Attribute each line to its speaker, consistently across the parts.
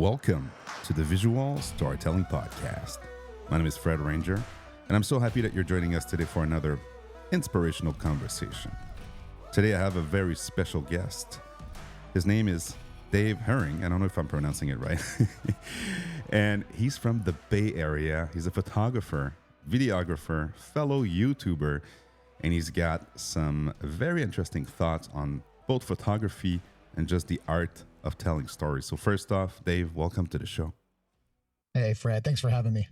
Speaker 1: Welcome to the Visual Storytelling Podcast. My name is Fred Ranger, and I'm so happy that you're joining us today for another inspirational conversation. Today I have a very special guest. His name is Dave Herring. I don't know if I'm pronouncing it right. And he's from the Bay Area. He's a photographer, videographer, fellow YouTuber, and he's got some very interesting thoughts on both photography and just the art of telling stories. So first off, Dave, welcome to the show.
Speaker 2: Hey, Fred, thanks for having me.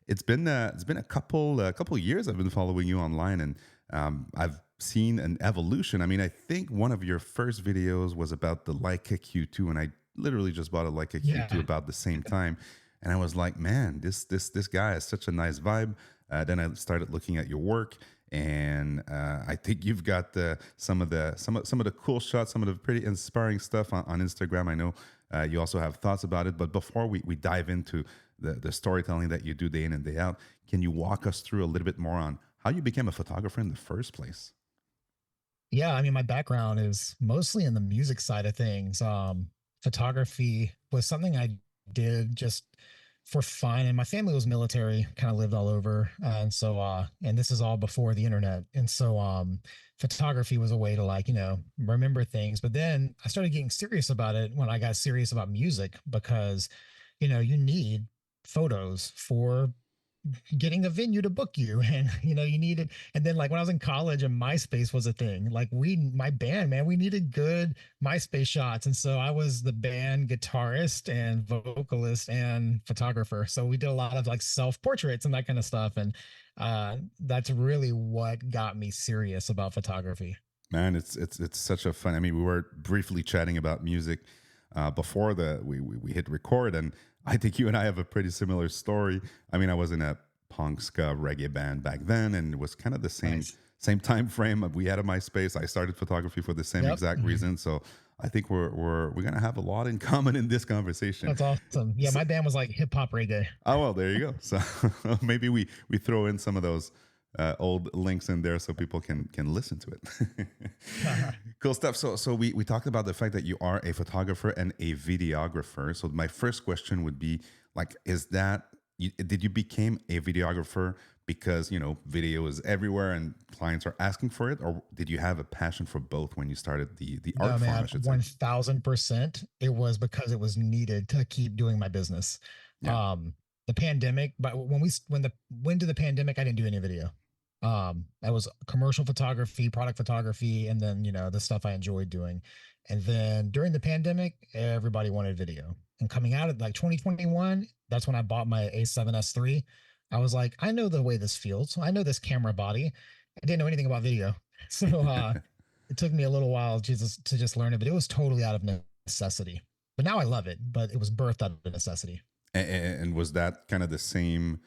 Speaker 1: It's been a couple years I've been following you online, and I've seen an evolution. I mean, I think one of your first videos was about the Leica Q2, and I literally just bought a Leica Q2 about the same time, and I was like, man, this guy has such a nice vibe. Then I started looking at your work, and I think you've got some of the cool shots, some of the pretty inspiring stuff on Instagram. I know you also have thoughts about it, but before we dive into the storytelling that you do day in and day out, can you walk us through a little bit more on how you became a photographer in the first place?
Speaker 2: Yeah, I mean, my background is mostly in the music side of things. Photography was something I did just for fun, and my family was military, kind of lived all over, and this is all before the internet, and so photography was a way to remember things. But then I started getting serious about it when I got serious about music because you need photos for getting a venue to book you, and you needed. And then, like, when I was in college and MySpace was a thing, like, my band, man, we needed good MySpace shots, and so I was the band guitarist and vocalist and photographer, so we did a lot of like self portraits and that kind of stuff. And that's really what got me serious about photography.
Speaker 1: Man, it's such a fun. I mean, we were briefly chatting about music before we hit record, and I think you and I have a pretty similar story. I mean, I was in a punk ska reggae band back then, and it was kind of the same time frame. We had a MySpace. I started photography for the same exact reason. So I think we're gonna have a lot in common in this conversation.
Speaker 2: That's awesome. Yeah, my band was like hip hop reggae.
Speaker 1: Oh well, there you go. So maybe we throw in some of those old links in there so people can listen to it. Cool stuff. So we talked about the fact that you are a photographer and a videographer. So my first question would be, like, did you become a videographer because video is everywhere and clients are asking for it, or did you have a passion for both when you started the art form? I should say
Speaker 2: 1000%. It was because it was needed to keep doing my business.
Speaker 1: Yeah.
Speaker 2: The pandemic, but when to the pandemic, I didn't do any video. I was commercial photography, product photography, and then the stuff I enjoyed doing. And then during the pandemic, everybody wanted video. And coming out of like 2021, that's when I bought my A7S III. I was like, I know the way this feels. I know this camera body. I didn't know anything about video, so it took me a little while to just learn it. But it was totally out of necessity. But now I love it. But it was birthed out of necessity.
Speaker 1: And was that kind of the same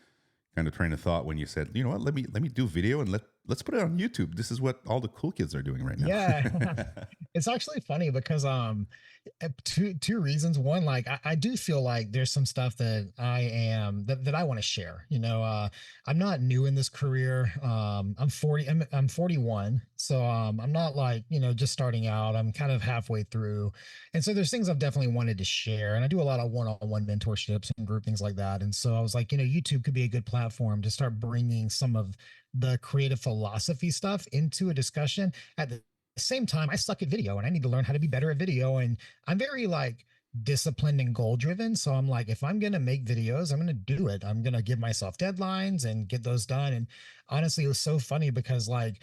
Speaker 1: kind of train of thought when you said, you know what, let me do video and let's put it on YouTube. This is what all the cool kids are doing right now.
Speaker 2: Yeah. It's actually funny because two reasons. One, like I do feel like there's some stuff that I want to share. I'm not new in this career. I'm 40. I'm 41, so I'm not like just starting out. I'm kind of halfway through, and so there's things I've definitely wanted to share. And I do a lot of one-on-one mentorships and group things like that. And so I was like, YouTube could be a good platform to start bringing some of the creative philosophy stuff into a discussion. At the same time, I suck at video and I need to learn how to be better at video. And I'm very like disciplined and goal driven. So I'm like, if I'm going to make videos, I'm going to do it. I'm going to give myself deadlines and get those done. And honestly, it was so funny because like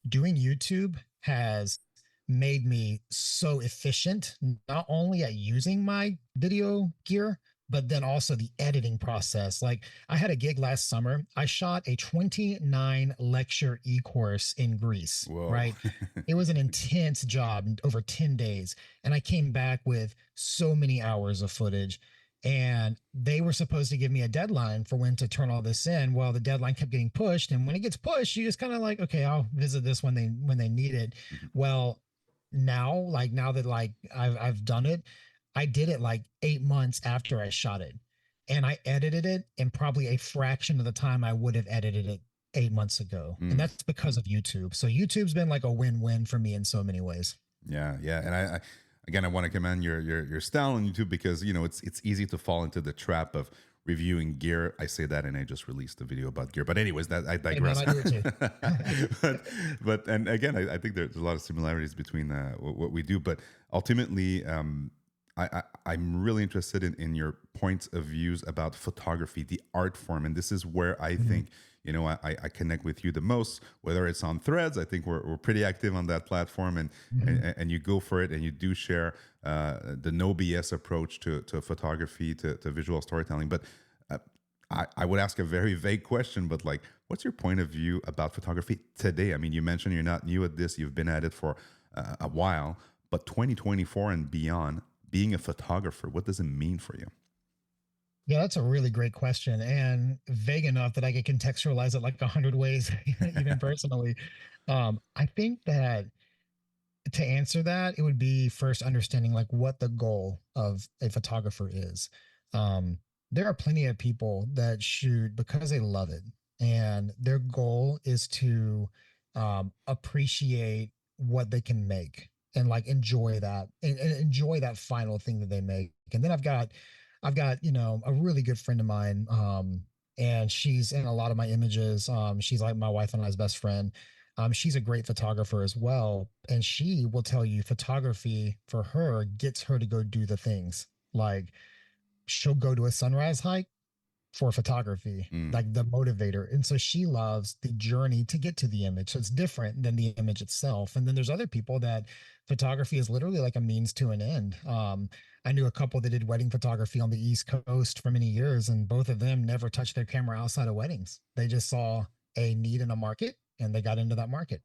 Speaker 2: doing YouTube has made me so efficient, not only at using my video gear, but then also the editing process. Like I had a gig last summer. I shot a 29 lecture e-course in Greece.
Speaker 1: Whoa.
Speaker 2: Right? It was an intense job over 10 days. And I came back with so many hours of footage. And they were supposed to give me a deadline for when to turn all this in. Well, the deadline kept getting pushed. And when it gets pushed, you just kind of like, okay, I'll visit this when they need it. Well, now that like I've done it, I did it like 8 months after I shot it, and I edited it in probably a fraction of the time I would have edited it 8 months ago. And that's because of YouTube. So YouTube's been like a win-win for me in so many ways.
Speaker 1: Yeah, and again, I want to commend your style on YouTube because it's easy to fall into the trap of reviewing gear. I say that, and I just released a video about gear. But anyways, that I
Speaker 2: Hey man,
Speaker 1: digress.
Speaker 2: I do it too.
Speaker 1: but and again, I think there's a lot of similarities between what we do. But ultimately, I'm really interested in your points of views about photography, the art form, and this is where I
Speaker 2: Mhm,
Speaker 1: think I connect with you the most. Whether it's on Threads, I think we're pretty active on that platform,
Speaker 2: mhm.
Speaker 1: and you go for it, and you do share the no BS approach to photography, to visual storytelling. But uh, I would ask a very vague question, but like, what's your point of view about photography today? I mean, you mentioned you're not new at this; you've been at it for a while. But 2024 and beyond, being a photographer, what does it mean for you?
Speaker 2: Yeah, that's a really great question and vague enough that I could contextualize it like 100 ways, even personally. I think that to answer that, it would be first understanding like what the goal of a photographer is. Um, there are plenty of people that shoot because they love it, and their goal is to appreciate what they can make and like enjoy that and enjoy that final thing that they make. And then I've got a really good friend of mine, and she's in a lot of my images. She's like my wife and I's best friend. She's a great photographer as well, and she will tell you photography for her gets her to go do the things. Like she'll go to a sunrise hike for photography,
Speaker 1: Mm,
Speaker 2: like the motivator. And so she loves the journey to get to the image. So it's different than the image itself. And then there's other people that photography is literally like a means to an end. I knew a couple that did wedding photography on the East Coast for many years, and both of them never touched their camera outside of weddings. They just saw a need in a market and they got into that market.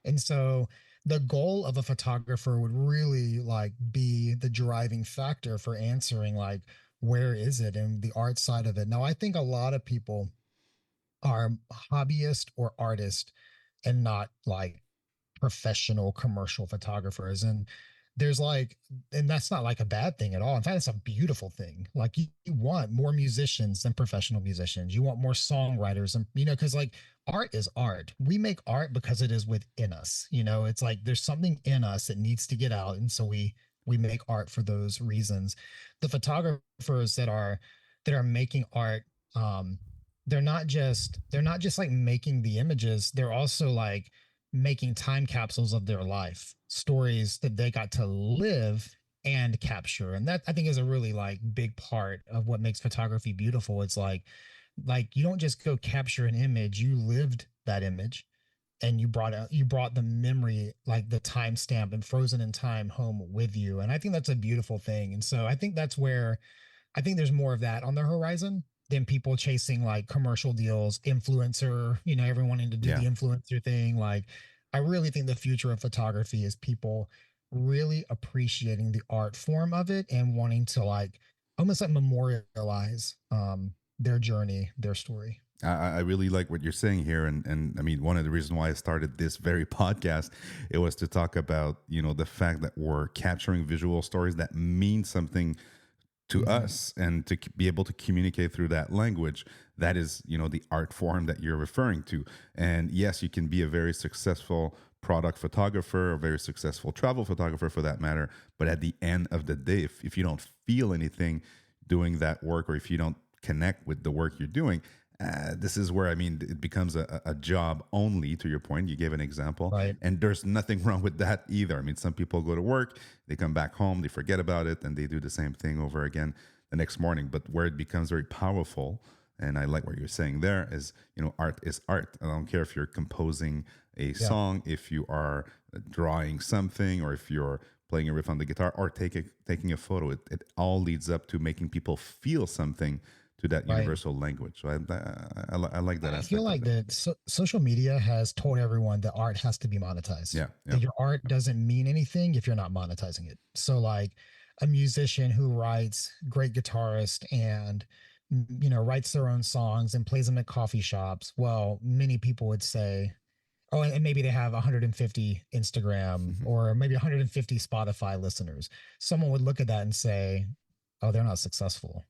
Speaker 2: And so the goal of a photographer would really like be the driving factor for answering like where is it and the art side of it. Now, I think a lot of people are hobbyist or artist and not like professional commercial photographers. And there's like, and that's not like a bad thing at all. In fact, it's a beautiful thing. Like you want more musicians than professional musicians. You want more songwriters and because like art is art. We make art because it is within us. It's like there's something in us that needs to get out. And so we make art for those reasons. The photographers that are making art, um, they're not just like making the images, they're also like making time capsules of their life, stories that they got to live and capture. And that I think is a really like big part of what makes photography beautiful. It's like you don't just go capture an image, you lived that image and you brought the memory, like the timestamp and frozen in time home with you. And I think that's a beautiful thing. And so I think that's where I think there's more of that on the horizon than people chasing like commercial deals, influencer, everyone wanting to do
Speaker 1: yeah.
Speaker 2: the influencer thing. Like, I really think the future of photography is people really appreciating the art form of it and wanting to like almost like memorialize their journey, their story.
Speaker 1: I really like what you're saying here, and I mean, one of the reasons why I started this very podcast, it was to talk about the fact that we're capturing visual stories that mean something to
Speaker 2: Mhm.
Speaker 1: us, and to be able to communicate through that language. That is the art form that you're referring to. And yes, you can be a very successful product photographer, a very successful travel photographer for that matter, but at the end of the day, if you don't feel anything doing that work, or if you don't connect with the work you're doing, this is where, I mean, it becomes a job only. To your point, you gave an example,
Speaker 2: Right.
Speaker 1: and there's nothing wrong with that either. I mean, some people go to work, they come back home, they forget about it, and they do the same thing over again the next morning. But where it becomes very powerful, and I like what you're saying there, is art is art. I don't care if you're composing a
Speaker 2: Yeah.
Speaker 1: song, if you are drawing something, or if you're playing a riff on the guitar, or taking a photo. It all leads up to making people feel something, to that
Speaker 2: Right.
Speaker 1: universal language. So I like that
Speaker 2: I feel
Speaker 1: aspect of
Speaker 2: like
Speaker 1: it.
Speaker 2: that social media has told everyone that art has to be monetized.
Speaker 1: Yeah, yeah.
Speaker 2: That your art doesn't mean anything if you're not monetizing it. So like a musician who writes great guitarist and writes their own songs and plays them at coffee shops. Well, many people would say, oh, and maybe they have 150 Instagram or maybe 150 Spotify listeners. Someone would look at that and say, oh, they're not successful.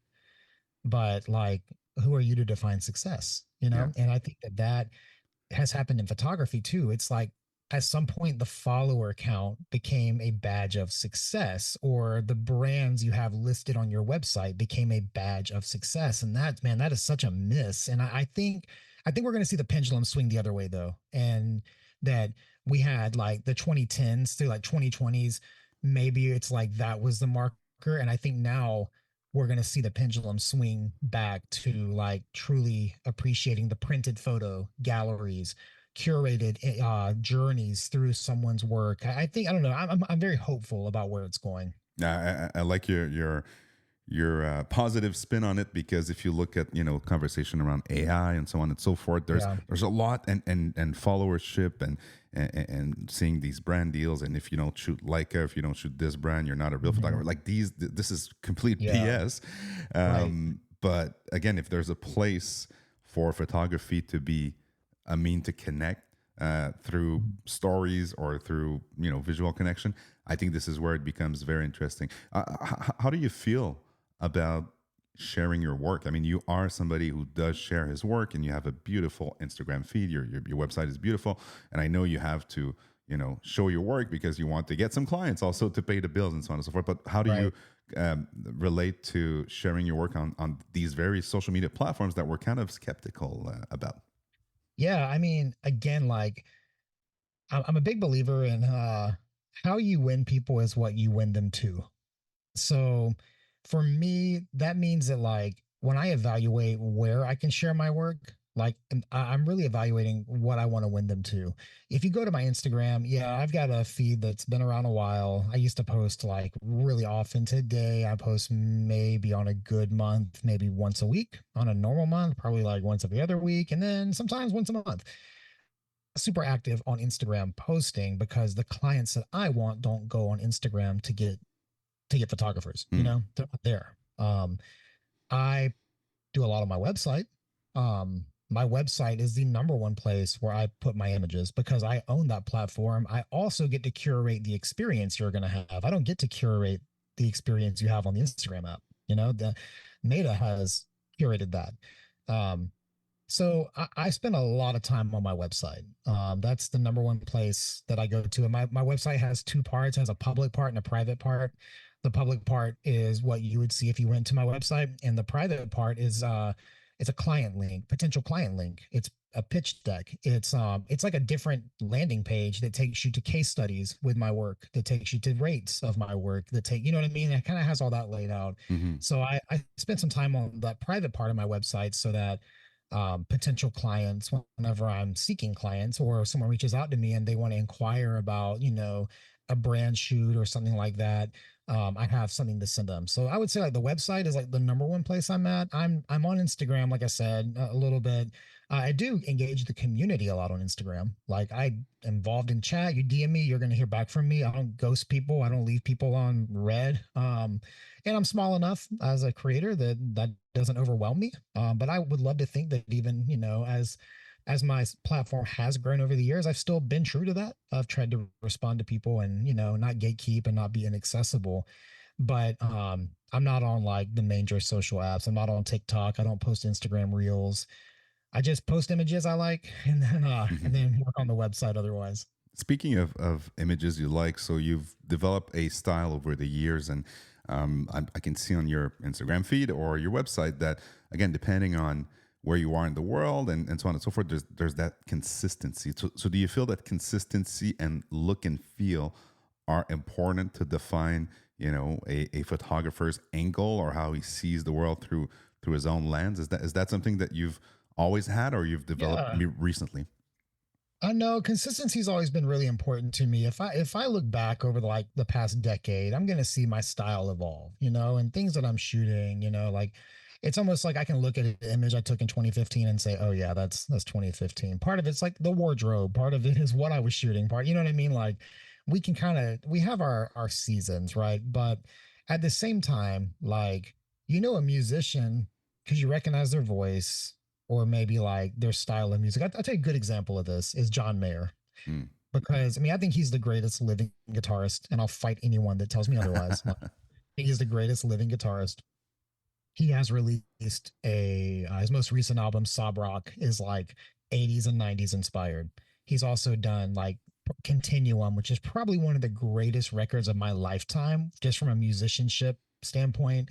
Speaker 2: But like, who are you to define success?
Speaker 1: Yeah.
Speaker 2: And I think that has happened in photography too. It's like at some point the follower count became a badge of success, or the brands you have listed on your website became a badge of success. And that, man, that is such a miss. And I think we're going to see the pendulum swing the other way though. And that we had like the 2010s through like 2020s, maybe it's like that was the marker. And I think now we're going to see the pendulum swing back to like truly appreciating the printed photo galleries, curated journeys through someone's work. I think, I don't know. I'm very hopeful about where it's going.
Speaker 1: I like your positive spin on it, because if you look at conversation around AI and so on and so forth,
Speaker 2: Yeah.
Speaker 1: there's a lot, and followership, and seeing these brand deals, and if you don't shoot Leica, if you don't shoot this brand, you're not a real
Speaker 2: Mm-hmm.
Speaker 1: photographer. Like this is complete
Speaker 2: Yeah.
Speaker 1: BS.
Speaker 2: Right.
Speaker 1: But again, if there's a place for photography to be a mean to connect through stories or through visual connection, I think this is where it becomes very interesting. How do you feel about sharing your work? I mean, you are somebody who does share his work, and you have a beautiful Instagram feed. Your website is beautiful, and I know you have to show your work because you want to get some clients also to pay the bills and so on and so forth. But how do you
Speaker 2: Right.
Speaker 1: relate to sharing your work on these very social media platforms that we're kind of skeptical about?
Speaker 2: Yeah. I mean, again, like I'm a big believer in how you win people is what you win them to. So for me, that means that like when I evaluate where I can share my work, like I'm really evaluating what I want to win them to. If you go to my Instagram, yeah, I've got a feed that's been around a while. I used to post like really often. Today, I post maybe on a good month, maybe once a week. On a normal month, probably like once every other week, and then sometimes once a month. Super active on Instagram posting because the clients that I want don't go on Instagram to get photographers. You
Speaker 1: Hmm.
Speaker 2: know, they're not there. I do a lot on my website. My website is the number one place where I put my images because I own that platform. I also get to curate the experience you're going to have. I don't get to curate the experience you have on the Instagram app. You know, the Meta has curated that. Um, so I spend a lot of time on my website. That's the number one place that I go to. And my website has two parts, it has a public part and a private part. The public part is what you would see if you went to my website. And the private part is it's a client link, potential client link. It's a pitch deck. It's like a different landing page that takes you to case studies with my work, that takes you to rates of my work, that take, you know what I mean? It kind of has all that laid out.
Speaker 1: Hmm.
Speaker 2: So I spent some time on that private part of my website so that potential clients, whenever I'm seeking clients or someone reaches out to me and they want to inquire about, a brand shoot or something like that, I have something to send them. So I would say like the website is like the number one place I'm at. I'm on Instagram, like I said, a little bit. I do engage the community a lot on Instagram. Like I involved in chat. You DM me, you're gonna hear back from me. I don't ghost people. I don't leave people on red. And I'm small enough as a creator that that doesn't overwhelm me. But I would love to think that even as my platform has grown over the years, I've still been true to that. I've tried to respond to people and not gatekeep and not be inaccessible. But I'm not on like the major social apps. I'm not on TikTok. I don't post Instagram reels. I just post images I like and then work on the website otherwise.
Speaker 1: Speaking of images you like, so you've developed a style over the years, and I can see on your Instagram feed or your website that, again, depending on where you are in the world and so on and so forth, there's that consistency. So do you feel that consistency and look and feel are important to define, a photographer's angle or how he sees the world through his own lens? Is that something that you've always had, or you've developed
Speaker 2: Yeah.
Speaker 1: recently?
Speaker 2: I know consistency's always been really important to me. If I look back over like the past decade, I'm gonna see my style evolve, and things that I'm shooting, like it's almost like I can look at an image I took in 2015 and say, oh yeah, that's 2015. Part of it's like the wardrobe, part of it is what I was shooting, you know what I mean? Like we have our seasons, right? But at the same time, like a musician, because you recognize their voice or maybe like their style of music. I'll tell you a good example of this is John Mayer.
Speaker 1: Mm.
Speaker 2: Because I mean, I think he's the greatest living guitarist, and I'll fight anyone that tells me otherwise. Like, I think he's the greatest living guitarist. He has released his most recent album, Sob Rock, is like 80s and 90s inspired. He's also done like Continuum, which is probably one of the greatest records of my lifetime, just from a musicianship standpoint.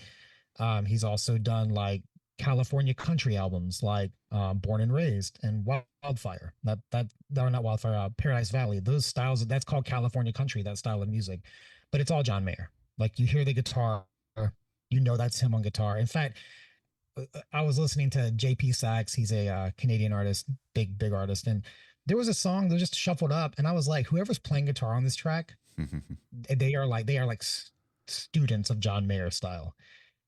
Speaker 2: He's also done like California country albums like Born and Raised and Wildfire. That or not Wildfire, Paradise Valley. Those styles, that's called California country, that style of music. But it's all John Mayer. Like you hear the guitar, you know that's him on guitar. In fact, I was listening to JP Sachs. He's a Canadian artist, big artist, and there was a song that was just shuffled up, and I was like, whoever's playing guitar on this track, they are like students of John Mayer style.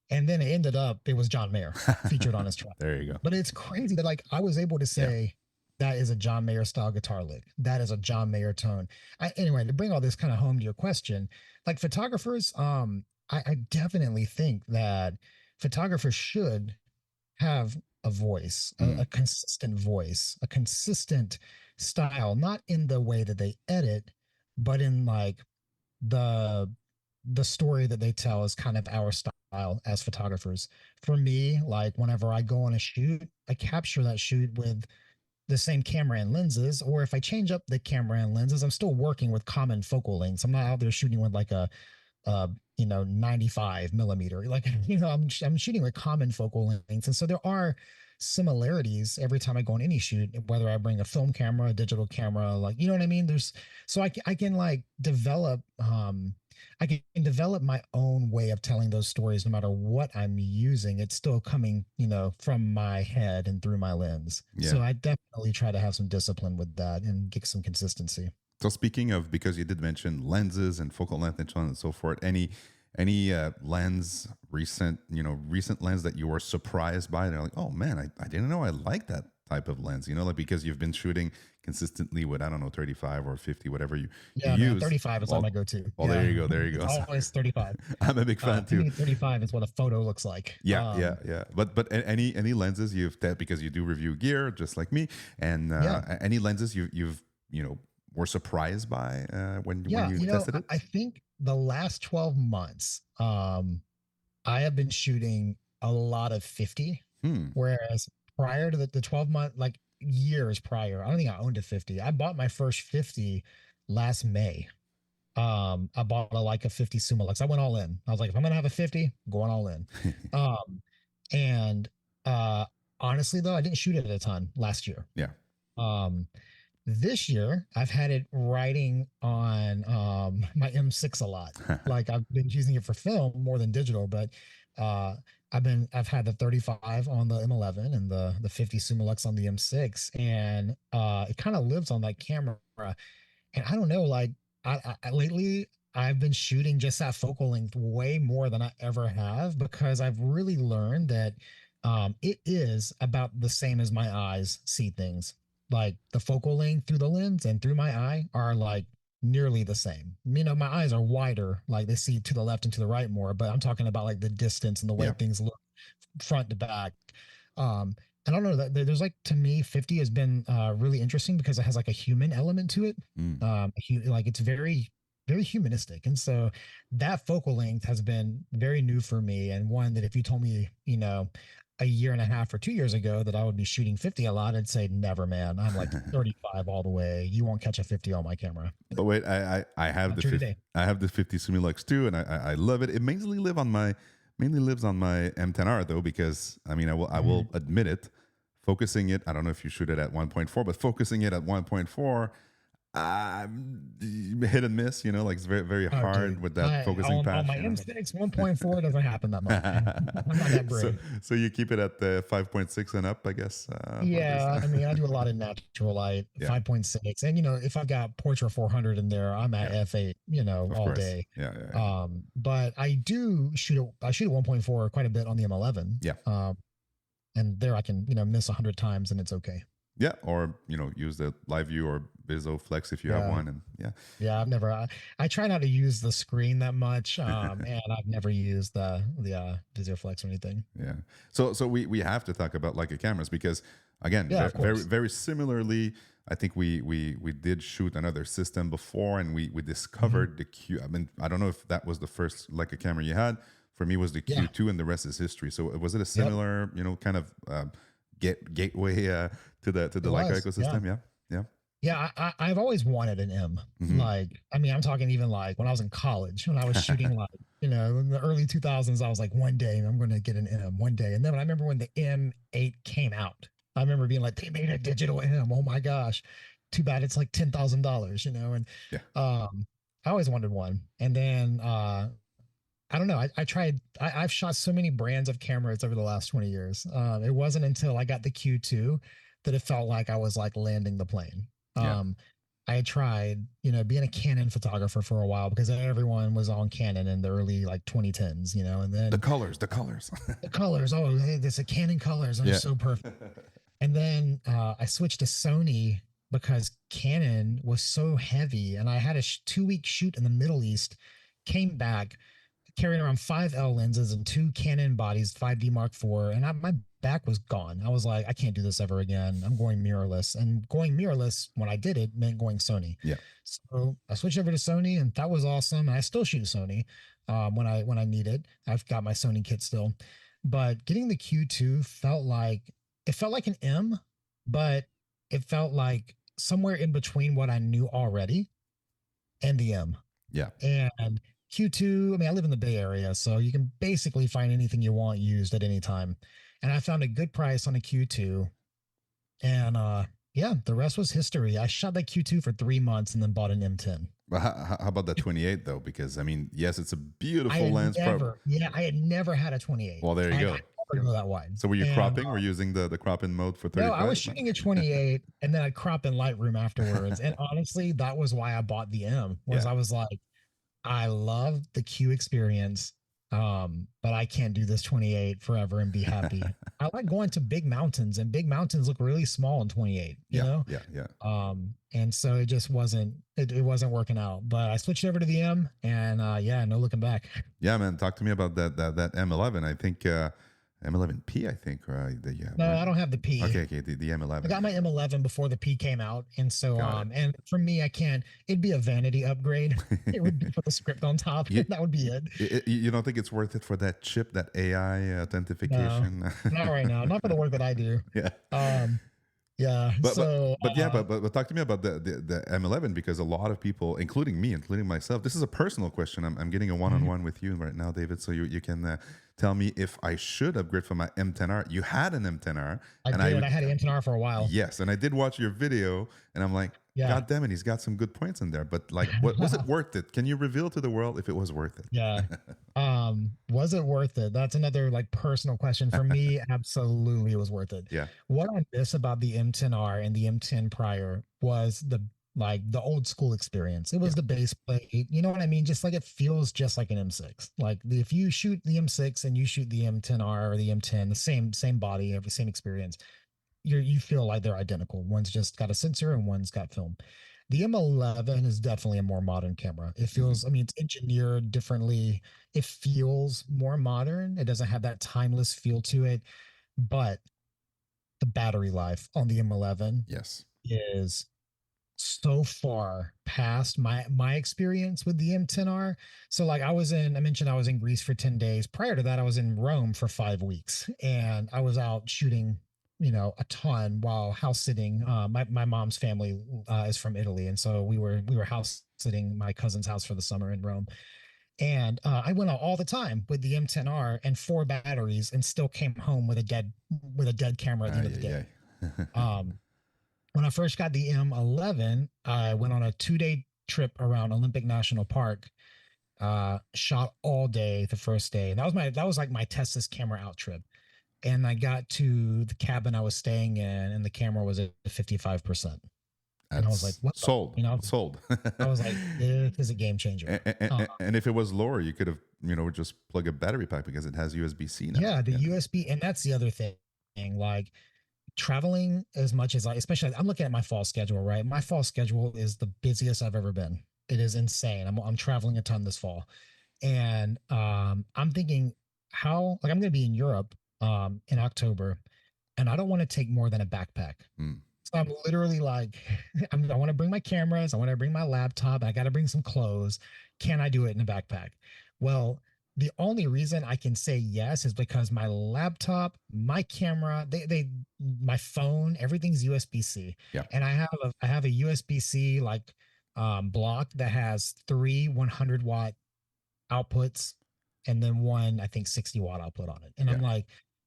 Speaker 2: And then it ended up it was John Mayer featured on his track.
Speaker 1: There you go.
Speaker 2: But it's crazy that like I was able to
Speaker 1: Yeah.
Speaker 2: say that is a John Mayer style guitar lick. That is a John Mayer tone. Anyway, to bring all this kind of home to your question, like photographers, I definitely think that photographers should have a voice,
Speaker 1: Mm.
Speaker 2: a consistent voice, a consistent style, not in the way that they edit, but in like the the story that they tell is kind of our style as photographers. For me, like whenever I go on a shoot, I capture that shoot with the same camera and lenses, or if I change up the camera and lenses, I'm still working with common focal lengths. I'm not out there shooting with like a uh, 95 millimeter. Like, I'm shooting with common focal lengths. And so there are similarities every time I go on any shoot, whether I bring a film camera, a digital camera, like, you know what I mean? So I can like I can develop my own way of telling those stories no matter what I'm using. It's still coming, from my head and through my lens.
Speaker 1: Yeah.
Speaker 2: So I definitely try to have some discipline with that and get some consistency.
Speaker 1: So speaking of, because you did mention lenses and focal length and so on and so forth, any lens recent lens that you were surprised by? They're like, oh man, I didn't know I like that type of lens. Like because you've been shooting consistently with, I don't know, 35 or 50, whatever you
Speaker 2: Yeah, man,
Speaker 1: use.
Speaker 2: 35 is
Speaker 1: Well,
Speaker 2: on my go-to.
Speaker 1: well,
Speaker 2: Yeah.
Speaker 1: there you go, there you go.
Speaker 2: It's always 35.
Speaker 1: I'm a big fan
Speaker 2: To
Speaker 1: too.
Speaker 2: me, 35 is what a photo looks like.
Speaker 1: Yeah. But any lenses you've that because you do review gear just like me, and
Speaker 2: Yeah.
Speaker 1: any lenses you've were surprised by when
Speaker 2: Yeah,
Speaker 1: you tested it.
Speaker 2: I think the last 12 months, I have been shooting a lot of 50,
Speaker 1: Hmm.
Speaker 2: whereas prior to the 12-month, like years prior, I don't think I owned a 50. I bought my first 50 last May. I bought a Leica 50 Summilux. I went all in. I was like, if I'm gonna have a 50, I'm going all in. Um, and honestly though, I didn't shoot it a ton last year.
Speaker 1: Yeah.
Speaker 2: Um, this year, I've had it riding on my M6 a lot. Like I've been using it for film more than digital, but uh, I've had the 35 on the M11 and the 50 Summilux on the M6, and it kind of lives on that camera. And I don't know, like lately I've been shooting just at focal length way more than I ever have because I've really learned that it is about the same as my eyes see things. Like the focal length through the lens and through my eye are like nearly the same. My eyes are wider, like they see to the left and to the right more, but I'm talking about like the distance and the way
Speaker 1: Yeah.
Speaker 2: things look front to back. Um, and I don't know that there's like to me 50 has been really interesting because it has like a human element to it.
Speaker 1: Mm.
Speaker 2: Like it's very humanistic, and so that focal length has been very new for me, and one that if you told me a year and a half or 2 years ago that I would be shooting 50 a lot, I'd say never, man. I'm like 35 all the way. You won't catch a 50 on my camera.
Speaker 1: But wait, I have
Speaker 2: Not
Speaker 1: the
Speaker 2: true
Speaker 1: 50,
Speaker 2: today.
Speaker 1: I have the 50 Summilux too, and I love it. It mainly lives on my M10R though, because I will admit it. Focusing it, I don't know if you shoot it at 1.4, but focusing it at 1.4, hit and miss. Like it's very
Speaker 2: Oh,
Speaker 1: hard
Speaker 2: dude.
Speaker 1: with that focusing
Speaker 2: On
Speaker 1: patch.
Speaker 2: my M6 1.4 doesn't happen that much. I'm not that
Speaker 1: so,
Speaker 2: brave.
Speaker 1: so you keep it at the 5.6 and up, I guess.
Speaker 2: Yeah, I mean, I do a lot of natural light,
Speaker 1: Yeah.
Speaker 2: 5.6, and if I've got Portra 400 in there, I'm at f8,
Speaker 1: Of
Speaker 2: all
Speaker 1: course.
Speaker 2: day.
Speaker 1: Yeah.
Speaker 2: But I shoot at 1.4 quite a bit on the M11.
Speaker 1: Yeah.
Speaker 2: And there I can miss 100 times and it's okay.
Speaker 1: Yeah, or use the live view or Visual Flex if you have
Speaker 2: Yeah.
Speaker 1: one, and
Speaker 2: Yeah, I've never. I try not to use the screen that much, and I've never used the VideoFlex or anything.
Speaker 1: Yeah. So we have to talk about Leica cameras because again,
Speaker 2: Yeah, of
Speaker 1: very
Speaker 2: course.
Speaker 1: very similarly, I think we did shoot another system before, and we discovered the Q. I mean, I don't know if that was the first Leica camera you had. For me, it was the
Speaker 2: Yeah.
Speaker 1: Q2, and the rest is history. So was it a similar kind of gateway to the
Speaker 2: It
Speaker 1: Leica
Speaker 2: was,
Speaker 1: ecosystem? Yeah.
Speaker 2: Yeah, I've always wanted an M.
Speaker 1: Hmm.
Speaker 2: Like, I mean, I'm talking even like when I was in college, when I was shooting like, in the early 2000s, I was like, one day I'm going to get an M one day. And then I remember when the M8 came out, I remember being like, they made a digital M. Oh my gosh. Too bad it's like $10,000, and
Speaker 1: Yeah,
Speaker 2: I always wanted one. And then I don't know. I tried. I've shot so many brands of cameras over the last 20 years. It wasn't until I got the Q2 that it felt like I was like landing the plane.
Speaker 1: yeah.
Speaker 2: Um, I had tried, being a Canon photographer for a while because everyone was on Canon in the early like 2010s, and
Speaker 1: The
Speaker 2: then
Speaker 1: colors, the colors.
Speaker 2: the colors. Oh, hey, there's a Canon colors. They're
Speaker 1: Yeah,
Speaker 2: so perfect. And then I switched to Sony because Canon was so heavy, and I had a 2-week shoot in the Middle East. Came back carrying around 5L lenses and 2 Canon bodies, 5D Mark IV, and my back was gone. I was like, I can't do this ever again. I'm going mirrorless. And going mirrorless, when I did it, meant going Sony.
Speaker 1: yeah,
Speaker 2: So I switched over to Sony, and that was awesome. And I still shoot Sony when I need it. I've got my Sony kit still, but getting the Q2 felt like an M, but it felt like somewhere in between what I knew already and the M.
Speaker 1: yeah.
Speaker 2: And Q2, I mean, I live in the Bay Area, so you can basically find anything you want used at any time. And I found a good price on a Q2. And yeah, the rest was history. I shot that Q2 for 3 months and then bought an M10.
Speaker 1: But how about that 28 though? Because I mean, yes, it's a
Speaker 2: I
Speaker 1: beautiful
Speaker 2: had
Speaker 1: lens.
Speaker 2: never, yeah, I had never had a 28.
Speaker 1: Well, there you
Speaker 2: I
Speaker 1: go.
Speaker 2: never go that wide.
Speaker 1: So were you
Speaker 2: And
Speaker 1: cropping? Were you using the crop in mode for
Speaker 2: no, I was
Speaker 1: 35? No?
Speaker 2: shooting a 28 and then I'd crop in Lightroom afterwards. And honestly, that was why I bought the M, was
Speaker 1: Yeah.
Speaker 2: I was like, I love the Q experience, but I can't do this 28 forever and be happy. I like going to big mountains, and big mountains look really small in 28,
Speaker 1: Yeah, yeah, yeah.
Speaker 2: and so it just it wasn't working out. But I switched over to the M, and yeah, no looking back.
Speaker 1: Yeah, man. Talk to me about that M11. I think M11P. I think right. The, yeah.
Speaker 2: No, I don't have the P.
Speaker 1: Okay, okay. The
Speaker 2: I got
Speaker 1: M11.
Speaker 2: my M11 before the P came out, and so
Speaker 1: Got
Speaker 2: and for me, I can't. It'd be a vanity upgrade. It would be
Speaker 1: it.
Speaker 2: for the script on top.
Speaker 1: you,
Speaker 2: That would be it.
Speaker 1: you don't think it's worth it for that chip, that AI
Speaker 2: No,
Speaker 1: authentication?
Speaker 2: not right now. Not for the work that I do.
Speaker 1: Yeah.
Speaker 2: Um, Yeah. So,
Speaker 1: Yeah, but talk to me about the M11, because a lot of people, including me, including myself, this is a personal question. I'm getting a
Speaker 2: mhm,
Speaker 1: one-on-one with you right now, David. So you can tell me if I should upgrade from my M10R. You had an M10R,
Speaker 2: I
Speaker 1: and
Speaker 2: did. I had an MTNR for a while.
Speaker 1: yes, and I did watch your video, and I'm like,
Speaker 2: Yeah.
Speaker 1: God damn it, he's got some good points in there. But like, what was it worth it? Can you reveal to the world if it was worth
Speaker 2: Yeah.
Speaker 1: it?
Speaker 2: Was it worth it? That's another like personal question for me. Absolutely, it was worth it.
Speaker 1: Yeah,
Speaker 2: What I miss about the M10R and the M10 prior was the old school experience. It was
Speaker 1: yeah,
Speaker 2: the base plate. You know what I mean? Just like it feels just like an M6. Like if you shoot the M6 and you shoot the M10R or the M10, the same body, every same experience. You feel like they're identical. One's just got a sensor and one's got film. The M11 is definitely a more modern camera. It
Speaker 1: mhm,
Speaker 2: feels, I mean, it's engineered differently. It feels more modern. It doesn't have that timeless feel to it, but the battery life on the M11
Speaker 1: yes,
Speaker 2: is so far past my experience with the M10R. So like I mentioned I was in Greece for 10 days. Prior to that, I was in Rome for 5 weeks, and I was out shooting, a ton while house sitting. My mom's family is from Italy, and so we were house sitting my cousin's house for the summer in Rome. And I went out all the time with the M10R and 4 batteries, and still came home with a dead camera at the end of the
Speaker 1: yeah,
Speaker 2: day.
Speaker 1: yeah.
Speaker 2: Um, when I first got the M11, I went on a 2-day trip around Olympic National Park. Shot all day the first day. That was like my test this camera out trip. And I got to the cabin I was staying in, and the camera was at 55%. And I was like,
Speaker 1: That's
Speaker 2: what the,
Speaker 1: sold, sold.
Speaker 2: I was like, this is a game changer.
Speaker 1: And if it was lower, you could have, just plug a battery pack because it has USB-C now.
Speaker 2: Yeah, the
Speaker 1: Yeah.
Speaker 2: USB, and that's the other thing. Like traveling as much as especially I'm looking at my fall schedule, right? My fall schedule is the busiest I've ever been. It is insane. I'm traveling a ton this fall. And I'm thinking like I'm going to be in Europe in October, and I don't want to take more than a backpack.
Speaker 1: Mm.
Speaker 2: So I'm literally like, I want to bring my cameras, I want to bring my laptop, I got to bring some clothes. Can I do it in a backpack? Well, The only reason I can say yes is because my laptop, my camera, my phone, everything's USB-C,
Speaker 1: Yeah.
Speaker 2: and I have a USB-C like block that has three 100-watt outputs and then one I think 60-watt output on it. And
Speaker 1: Yeah.
Speaker 2: I'm like,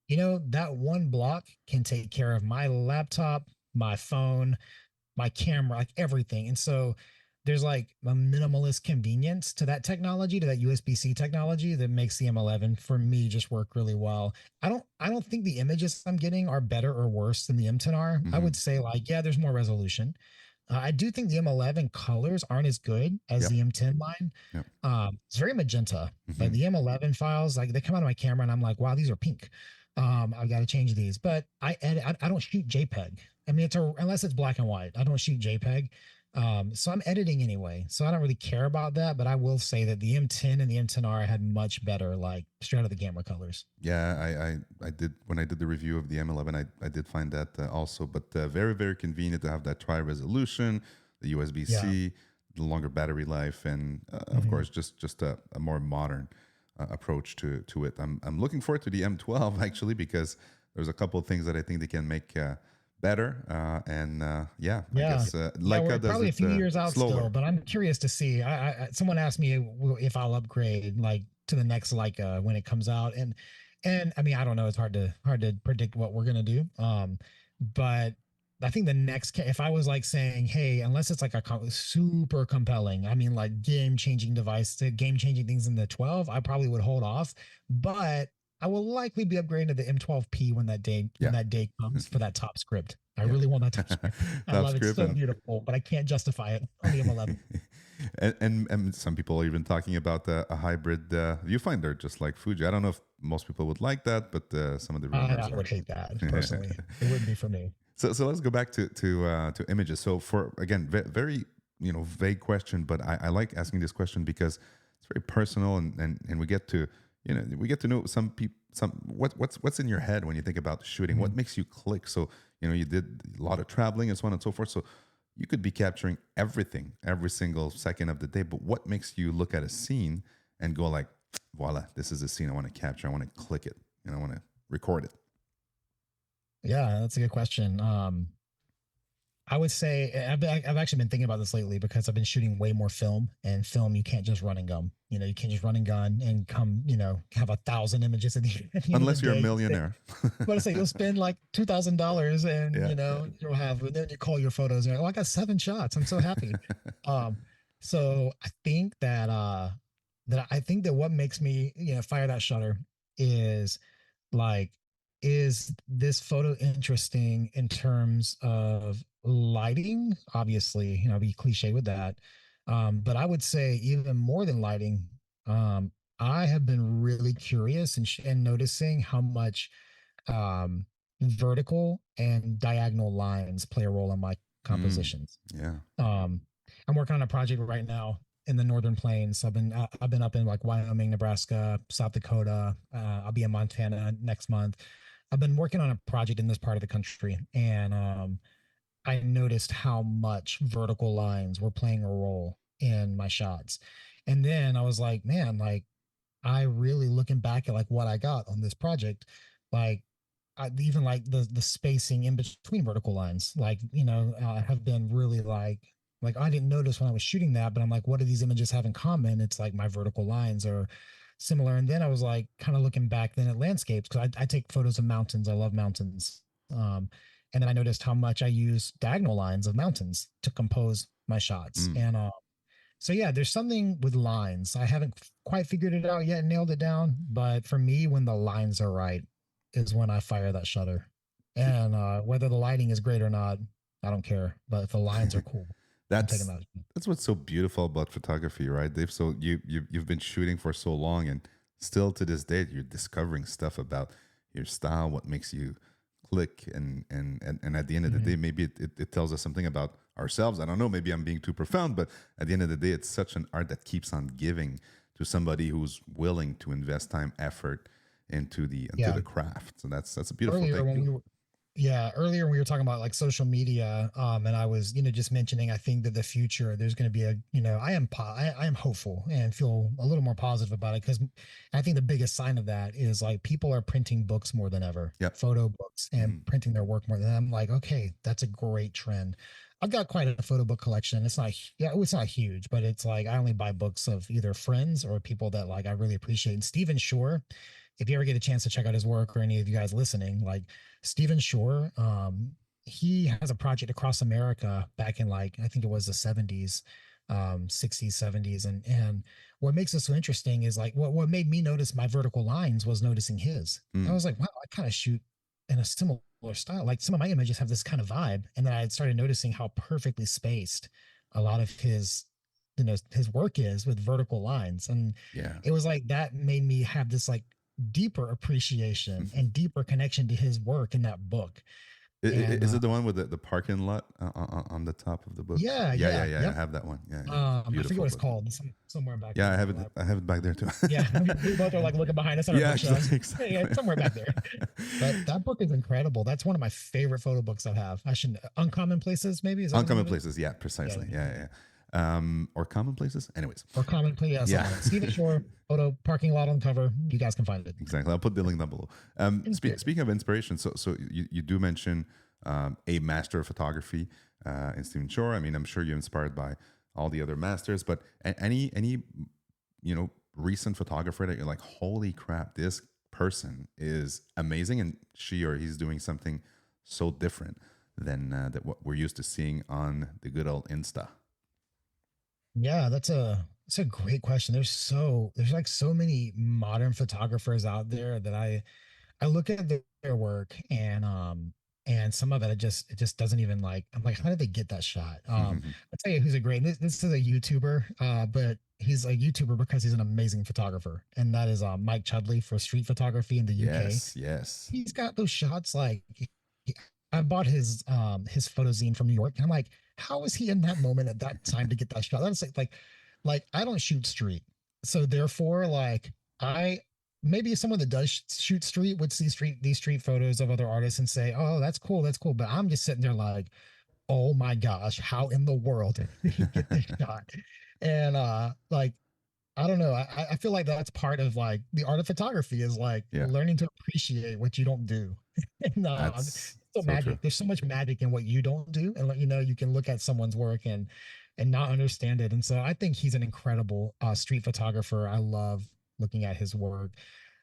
Speaker 2: that one block can take care of my laptop, my phone, my camera, like everything. And so there's like a minimalist convenience to that technology, to that USB-C technology that makes the M11 for me just work really well. I don't think the images I'm getting are better or worse than the M10R. I
Speaker 1: Hmm.
Speaker 2: would say like, yeah, there's more resolution. I do think the M11 colors aren't as good as
Speaker 1: Yep.
Speaker 2: the M10 line.
Speaker 1: Yep.
Speaker 2: It's very magenta. Like
Speaker 1: Hmm.
Speaker 2: the M11 files, like they come out of my camera and I'm like, wow, these are pink. I've got to change these. But I edit. I don't shoot JPEG. I mean, unless it's black and white. I don't shoot JPEG. So I'm editing anyway. So I don't really care about that. But I will say that the M10 and the M10R had much better, like straight out of the camera colors.
Speaker 1: Yeah, I did when I did the review of the M11. I did find that also, but very very convenient to have that tri resolution, the USB
Speaker 2: Yeah.
Speaker 1: C, the longer battery life, and of
Speaker 2: Mhm.
Speaker 1: course just a more modern approach to it. I'm looking forward to the M12 actually because there's a couple of things that I think they can make better, and yeah, I
Speaker 2: Yeah.
Speaker 1: guess
Speaker 2: Yeah, we're
Speaker 1: Leica does
Speaker 2: probably a
Speaker 1: it
Speaker 2: few years out still,
Speaker 1: slower.
Speaker 2: but I'm curious to see. Someone asked me if I'll upgrade like to the next Leica when it comes out, and I mean I don't know. It's hard to predict what we're gonna do. But I think the next if I was like saying, hey, unless it's like a super compelling, I mean like game changing device, to game changing things in the 12, I probably would hold off. But I will likely be upgrading to the M12P when
Speaker 1: Yeah,
Speaker 2: that day comes for that top script. I
Speaker 1: yeah.
Speaker 2: really want that top script. I
Speaker 1: Top
Speaker 2: love it. It's
Speaker 1: script
Speaker 2: so
Speaker 1: and
Speaker 2: beautiful, but I can't justify it on the M11.
Speaker 1: and some people are even talking about a hybrid viewfinder, just like Fuji. I don't know if most people would like that, but some of the rumors
Speaker 2: I would
Speaker 1: are.
Speaker 2: hate that personally. It wouldn't be for me.
Speaker 1: So let's go back to images. So for again, very vague question, but I like asking this question because it's very personal, and we get to we get to know some people, what's in your head when you think about shooting.
Speaker 2: Mhm.
Speaker 1: What makes you click? So you did a lot of traveling and so on and so forth. So you could be capturing everything every single second of the day, but what makes you look at a scene and go like, voila, this is a scene I want to capture. I want to click it, and I want to record it.
Speaker 2: Yeah, that's a good question. I would say I've actually been thinking about this lately because I've been shooting way more film, and film you can't just run and gun. You can't just run and gun and come, have 1,000 images at the end of the
Speaker 1: Unless you're a
Speaker 2: day.
Speaker 1: millionaire.
Speaker 2: But I say you'll spend like $2,000 and
Speaker 1: Yeah, yeah.
Speaker 2: you'll have, and then you call your photos and you're like, oh, I got 7 shots. I'm so happy. Um, so I think that what makes me, fire that shutter is like, is this photo interesting in terms of lighting? Obviously, be cliche with that. But I would say even more than lighting, I have been really curious and noticing how much um, vertical and diagonal lines play a role in my
Speaker 1: Mm,
Speaker 2: compositions.
Speaker 1: yeah.
Speaker 2: Um, I'm working on a project right now in the Northern Plains. I've been up in like Wyoming, Nebraska, South Dakota. I'll be in Montana next month. I've been working on a project in this part of the country, and I noticed how much vertical lines were playing a role in my shots. And then I was like, man, like I really looking back at like what I got on this project, like even like the spacing in between vertical lines, like have been really like I didn't notice when I was shooting that, but I'm like, what do these images have in common? It's like my vertical lines are similar. And then I was like, kind of looking back then at landscapes because I take photos of mountains. I love mountains. And then I noticed how much I use diagonal lines of mountains to compose my shots.
Speaker 1: Mm.
Speaker 2: And so yeah, there's something with lines. I haven't quite figured it out yet, nailed it down. But for me, when the lines are right, is when I fire that shutter. And whether the lighting is great or not, I don't care. But if the lines are cool, I'm taking
Speaker 1: that's
Speaker 2: that.
Speaker 1: that's what's so beautiful about photography, right, Dave? So you've been shooting for so long, and still to this day, you're discovering stuff about your style, what makes you click, and at the end of the
Speaker 2: Mhm.
Speaker 1: day, maybe it tells us something about ourselves. I don't know. Maybe I'm being too profound, but at the end of the day, it's such an art that keeps on giving to somebody who's willing to invest time, effort into the
Speaker 2: Yeah.
Speaker 1: craft. So that's a beautiful
Speaker 2: Earlier
Speaker 1: thing.
Speaker 2: when we were Yeah, earlier we were talking about like social media, and I was, just mentioning I think that the future there's going to be a, I am hopeful and feel a little more positive about it because I think the biggest sign of that is like people are printing books more than ever,
Speaker 1: Yep.
Speaker 2: photo books, and
Speaker 1: Mhm.
Speaker 2: printing their work more than I'm like, okay, that's a great trend. I've got quite a photo book collection. Yeah, it's not huge, but it's like I only buy books of either friends or people that like I really appreciate. And Stephen Shore, if you ever get a chance to check out his work or any of you guys listening, like Stephen Shore, he has a project across America back in like I think it was the 70s, 60s, 70s, and what makes it so interesting is like what made me notice my vertical lines was noticing his. I
Speaker 1: Mm.
Speaker 2: was like, wow, I kind of shoot in a similar style. Like some of my images have this kind of vibe, and then I started noticing how perfectly spaced a lot of his his work is with vertical lines, and
Speaker 1: Yeah.
Speaker 2: it was like that made me have this like deeper appreciation and deeper connection to his work in that book. And
Speaker 1: Is it the one with the parking lot on the top of the book?
Speaker 2: yeah,
Speaker 1: Yeah, yeah,
Speaker 2: yeah,
Speaker 1: yeah. I
Speaker 2: yep.
Speaker 1: have that one. Yeah, yeah. It's a
Speaker 2: I forget what
Speaker 1: beautiful
Speaker 2: it's
Speaker 1: book.
Speaker 2: called. Somewhere back
Speaker 1: Yeah,
Speaker 2: here
Speaker 1: I
Speaker 2: in
Speaker 1: have
Speaker 2: my
Speaker 1: it.
Speaker 2: library.
Speaker 1: I have it back there too.
Speaker 2: Yeah, we both are like looking behind us on our
Speaker 1: Yeah,
Speaker 2: bookshelves. Yeah,
Speaker 1: exactly.
Speaker 2: it's somewhere back there. But that book is incredible. That's one of my favorite photo books I have. I should Uncommon Places, maybe is that what the name
Speaker 1: Uncommon
Speaker 2: of it?
Speaker 1: places. Yeah,
Speaker 2: Yeah,
Speaker 1: precisely.
Speaker 2: yeah,
Speaker 1: Yeah,
Speaker 2: yeah.
Speaker 1: yeah. Or common places. Anyways.
Speaker 2: Or Common Place, yeah, something
Speaker 1: Yeah.
Speaker 2: like that. Stephen Shore photo parking lot on cover. You guys can find it.
Speaker 1: Exactly. I'll put the link down below. Speaking of inspiration, so you do mention a master of photography in Stephen Shore. I mean, I'm sure you're inspired by all the other masters, but any recent photographer that you're like, holy crap, this person is amazing, and she or he's doing something so different than that what we're used to seeing on the good old Insta.
Speaker 2: Yeah, that's a great question. There's like so many modern photographers out there that I look at their work and some of it just doesn't even like I'm like, how did they get that shot? I'll tell you who's a great this is a YouTuber, but he's a YouTuber because he's an amazing photographer, and that is Mike Chudley for street photography in the UK.
Speaker 1: Yes, yes.
Speaker 2: He's got those shots like I bought his photo zine from New York, and I'm like, how was he in that moment at that time to get that shot? That's like I don't shoot street, so therefore like I maybe someone that does shoot street would see these street photos of other artists and say, oh, that's cool, but I'm just sitting there like, oh my gosh, how in the world did he get this shot? And like I don't know. I feel like that's part of like the art of photography is like
Speaker 1: Yeah,
Speaker 2: learning to appreciate what you don't do. And
Speaker 1: that's
Speaker 2: so
Speaker 1: so true.
Speaker 2: magic. There's so much magic in what you don't do, and you can look at someone's work and not understand it. And so I think he's an incredible street photographer. I love looking at his work.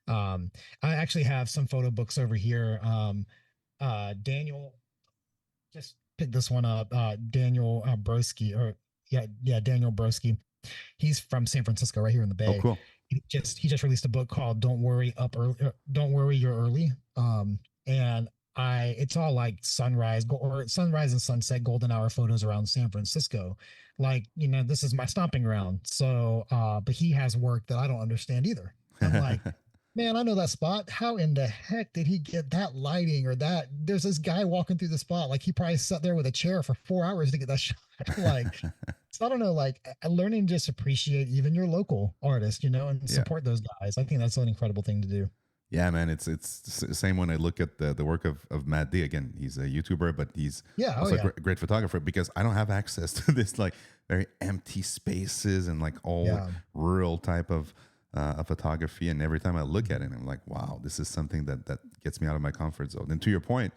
Speaker 2: Um, I actually have some photo books over here. Daniel, just pick this one up. Daniel Broski, or yeah, Daniel Broski. He's from San Francisco, right here in the
Speaker 1: Oh,
Speaker 2: Bay.
Speaker 1: cool.
Speaker 2: He just released a book called "Don't Worry Up Early." Don't worry, you're early. And I it's all like sunrise and sunset golden hour photos around San Francisco. Like this is my stomping ground. So, but he has work that I don't understand either. I'm like, man, I know that spot. How in the heck did he get that lighting or that? There's this guy walking through the spot. Like he probably sat there with a chair for 4 hours to get that shot. Like, so I don't know, like learning to just appreciate even your local artist, and
Speaker 1: Yeah.
Speaker 2: support those guys. I think that's an incredible thing to do.
Speaker 1: Yeah, man, it's the same when I look at the work of Matt D. Again, he's a YouTuber, but he's
Speaker 2: Yeah. Oh
Speaker 1: also a
Speaker 2: yeah.
Speaker 1: great photographer because I don't have access to this like very empty spaces and like all
Speaker 2: Yeah.
Speaker 1: rural type of photography. And every time I look at it, I'm like, wow, this is something that gets me out of my comfort zone. And to your point,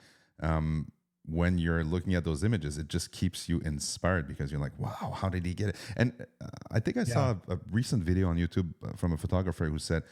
Speaker 1: when you're looking at those images, it just keeps you inspired because you're like, wow, how did he get it? And I think I
Speaker 2: Yeah.
Speaker 1: saw a recent video on YouTube from a photographer who said,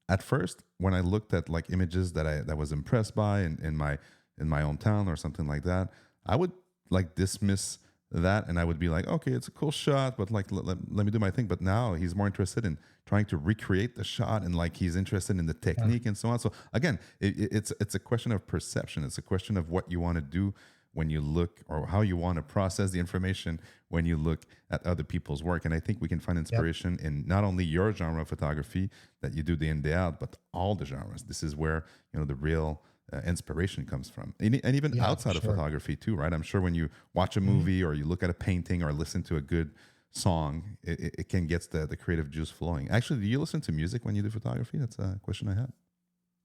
Speaker 1: at first when I looked at like images that was impressed by in my own town or something like that, I would like dismiss that and I would be like, okay, it's a cool shot, but like let me do my thing. But now he's more interested in trying to recreate the shot and like he's interested in the
Speaker 2: Yeah.
Speaker 1: technique and so on. So again, it's a question of perception. It's a question of what you want to do when you look or how you want to process the information when you look at other people's work. And I think we can find
Speaker 2: Yep.
Speaker 1: inspiration in not only your genre of photography that you do day in, day out, but all the genres. This is where, the real inspiration comes from. And even
Speaker 2: Yeah. For
Speaker 1: outside of
Speaker 2: sure.
Speaker 1: photography too, right? I'm sure when you watch a
Speaker 2: Mhm.
Speaker 1: movie or you look at a painting or listen to a good song, it can get the creative juice flowing. Actually, do you listen to music when you do photography? That's a question I had.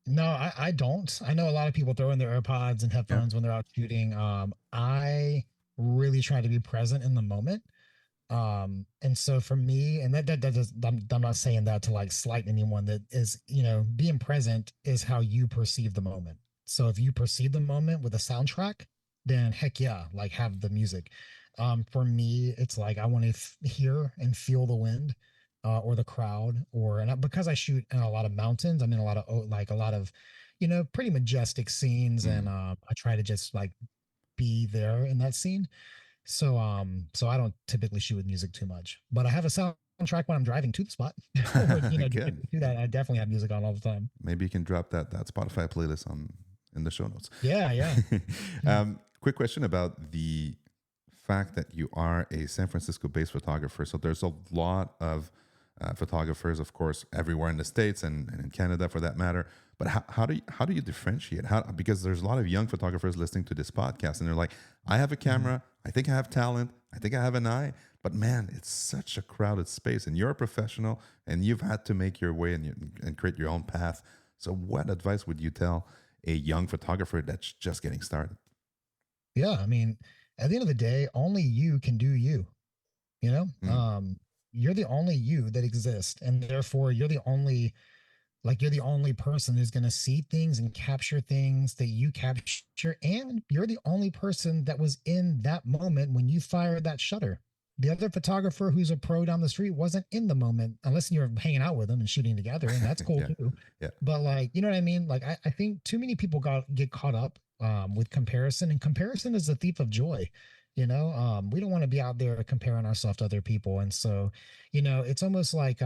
Speaker 2: No, I don't. I know a lot of people throw in their AirPods and
Speaker 1: Yeah.
Speaker 2: headphones when they're out shooting. I really try to be present in the moment. And so for me, and that does, I'm not saying that to like slight anyone. That is, being present is how you perceive the moment. So if you perceive the moment with a soundtrack, then heck yeah, like have the music. For me, it's like I want to hear and feel the wind, or the crowd, because I shoot in a lot of mountains, I'm in a lot of like a lot of, pretty majestic scenes, and
Speaker 1: Mm.
Speaker 2: I try to just like be there in that scene. So I don't typically shoot with music too much, but I have a soundtrack when I'm driving to the spot, or to get
Speaker 1: Good.
Speaker 2: to that. I definitely have music on all the time.
Speaker 1: Maybe you can drop that Spotify playlist on in the show notes.
Speaker 2: Yeah, yeah. Mhm.
Speaker 1: Quick question about the fact that you are a San Francisco-based photographer. So there's a lot of photographers, of course, everywhere in the states and in Canada for that matter. But how do you differentiate? How, because there's a lot of young photographers listening to this podcast, and they're like, I have a
Speaker 2: Mhm.
Speaker 1: camera, I think I have talent, I think I have an eye, but man, it's such a crowded space, and you're a professional, and you've had to make your way and create your own path. So, what advice would you tell a young photographer that's just getting started?
Speaker 2: Yeah, I mean, at the end of the day, only you can do you. You know,
Speaker 1: Mm,
Speaker 2: you're the only you that exists, and therefore you're the only person who's going to see things and capture things that you capture, and you're the only person that was in that moment when you fired that shutter. The other photographer who's a pro down the street wasn't in the moment, unless you're hanging out with them and shooting together, and that's cool
Speaker 1: yeah,
Speaker 2: too.
Speaker 1: yeah.
Speaker 2: But like, you know what I mean? Like, I think too many people get caught up with comparison, and comparison is a thief of joy. We don't want to be out there comparing ourselves to other people, and so, it's almost like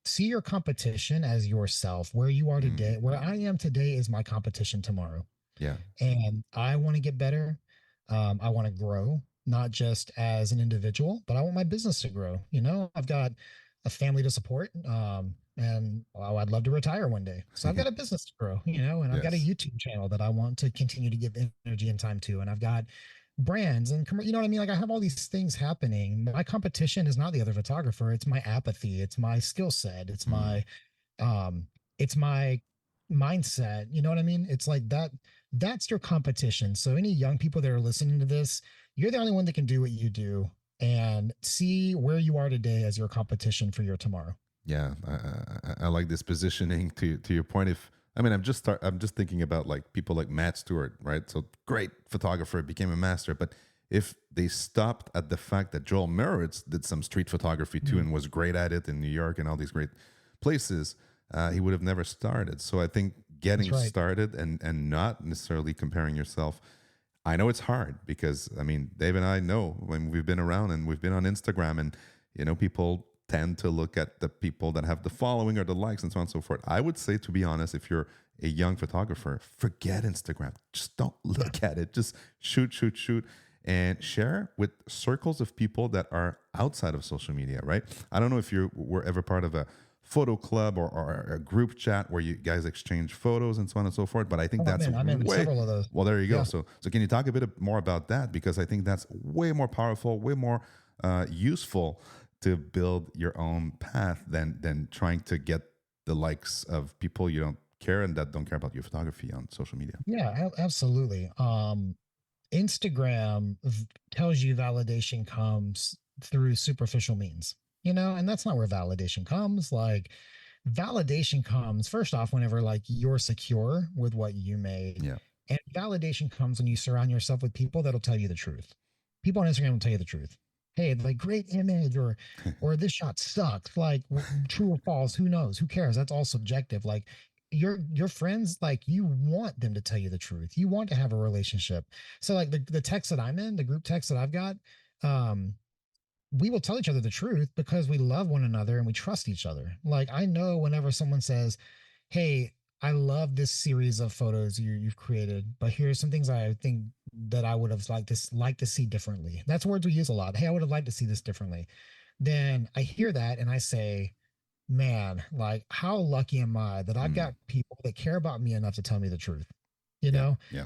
Speaker 2: see your competition as yourself. Where you are
Speaker 1: Mm,
Speaker 2: today, where I am today, is my competition tomorrow,
Speaker 1: yeah.
Speaker 2: and I want to get better. I want to grow, not just as an individual, but I want my business to grow. I've got a family to support, and I'd love to retire one day. So I've got a business to grow, and I've got a
Speaker 1: Yes.
Speaker 2: YouTube channel that I want to continue to give energy and time to, and I've got brands and you know what I mean. Like I have all these things happening. My competition is not the other photographer; it's my apathy, it's my skill set,
Speaker 1: Mm,
Speaker 2: um it's my mindset. You know what I mean? It's like that's your competition. So any young people that are listening to this, you're the only one that can do what you do, and see where you are today as your competition for your tomorrow.
Speaker 1: yeah. I like this positioning to your point. If I mean, I'm just thinking about like people like Matt Stewart, right? So great photographer, became a master, but if they stopped at the fact that Joel Meritz did some street photography too
Speaker 2: Mhm.
Speaker 1: and was great at it in New York and all these great places, he would have never started. So I think
Speaker 2: That's
Speaker 1: getting
Speaker 2: right.
Speaker 1: started and not necessarily comparing yourself. I know it's hard because I mean, Dave and I know when we've been around and we've been on Instagram, and people tend to look at the people that have the following or the likes and so on and so forth. I would say, to be honest, if you're a young photographer, forget Instagram. Just don't
Speaker 2: Yeah.
Speaker 1: look at it. Just shoot, shoot, shoot, and share with circles of people that are outside of social media, right? I don't know if you were ever part of a photo club or a group chat where you guys exchange photos and so on and so forth, but I think
Speaker 2: Oh,
Speaker 1: that's
Speaker 2: I'm in
Speaker 1: way
Speaker 2: several of those.
Speaker 1: well, there you go.
Speaker 2: Yeah.
Speaker 1: So can you talk a bit more about that? Because I think that's way more powerful, way more useful to build your own path than trying to get the likes of people you don't care and that don't care about your photography on social media.
Speaker 2: Yeah, absolutely. Instagram tells you validation comes through superficial means, and that's not where validation comes. Like, validation comes first off whenever like you're secure with what you made.
Speaker 1: Yeah.
Speaker 2: And validation comes when you surround yourself with people that'll tell you the truth. People on Instagram will tell you the truth. Hey, like great image, or this shot sucks. Like true or false, who knows? Who cares? That's all subjective. Like your friends, like you want them to tell you the truth. You want to have a relationship. So like the text that I'm in, the group text that I've got, um, we will tell each other the truth because we love one another and we trust each other. Like I know whenever someone says, "Hey, I love this series of photos you've created, but here's some things I think that I would have liked to see differently." That's words we use a lot. "Hey, I would have liked to see this differently." Then I hear that and I say, "Man, like how lucky am I that I've
Speaker 1: Mm,
Speaker 2: got people that care about me enough to tell me the truth." You
Speaker 1: yeah.
Speaker 2: know?
Speaker 1: Yeah.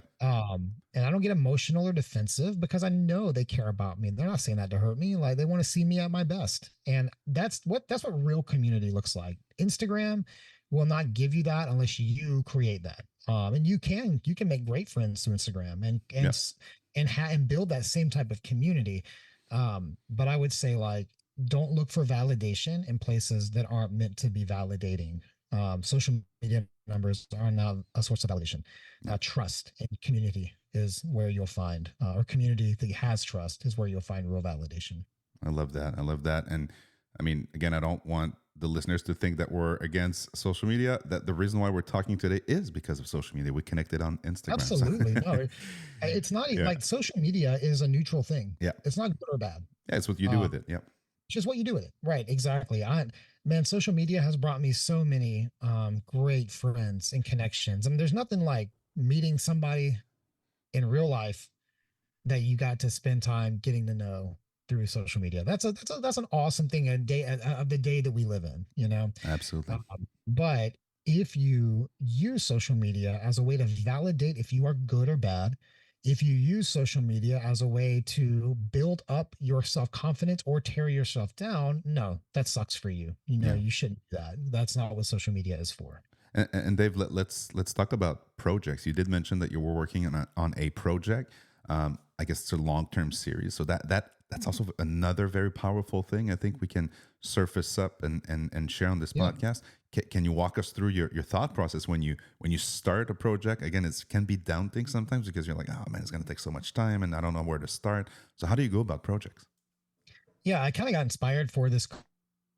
Speaker 2: And I don't get emotional or defensive because I know they care about me. They're not saying that to hurt me. Like they want to see me at my best. And that's what real community looks like. Instagram, will not give you that unless you create that. And you can make great friends through Instagram
Speaker 1: Yeah.
Speaker 2: and build that same type of community. But I would say like don't look for validation in places that aren't meant to be validating. Social media numbers are not a source of validation.
Speaker 1: Yeah.
Speaker 2: Trust and community is where you'll find, or community that has trust is where you'll find real validation.
Speaker 1: I love that. I love that. And I mean, again, I don't want the listeners to think that we're against social media. That the reason why we're talking today is because of social media. We connected on Instagram. So
Speaker 2: Absolutely. No, it's not
Speaker 1: yeah.
Speaker 2: like social media is a neutral thing.
Speaker 1: Yeah.
Speaker 2: It's not good or bad.
Speaker 1: Yeah. It's what you do
Speaker 2: Um,
Speaker 1: with it. Yeah.
Speaker 2: it's just what you do with it. Right. Exactly. Man, social media has brought me so many great friends and connections. I mean, there's nothing like meeting somebody in real life that you got to spend time getting to know through social media. That's an awesome thing a day of the day that we live in, you know.
Speaker 1: Absolutely.
Speaker 2: But if you use social media as a way to validate if you are good or bad, if you use social media as a way to build up your self confidence or tear yourself down, no, that sucks for you. You know,
Speaker 1: Yeah.
Speaker 2: you shouldn't do that. That's not what social media is for.
Speaker 1: And Dave, let's talk about projects. You did mention that you were working on a project. I guess it's a long term series. So that's also another very powerful thing. I think we can surface up and share on this
Speaker 2: Yeah.
Speaker 1: podcast. Can you walk us through your thought process when you start a project? Again, it can be daunting sometimes because you're like, oh man, it's going to take so much time, and I don't know where to start. So how do you go about projects?
Speaker 2: Yeah, I kind of got inspired for this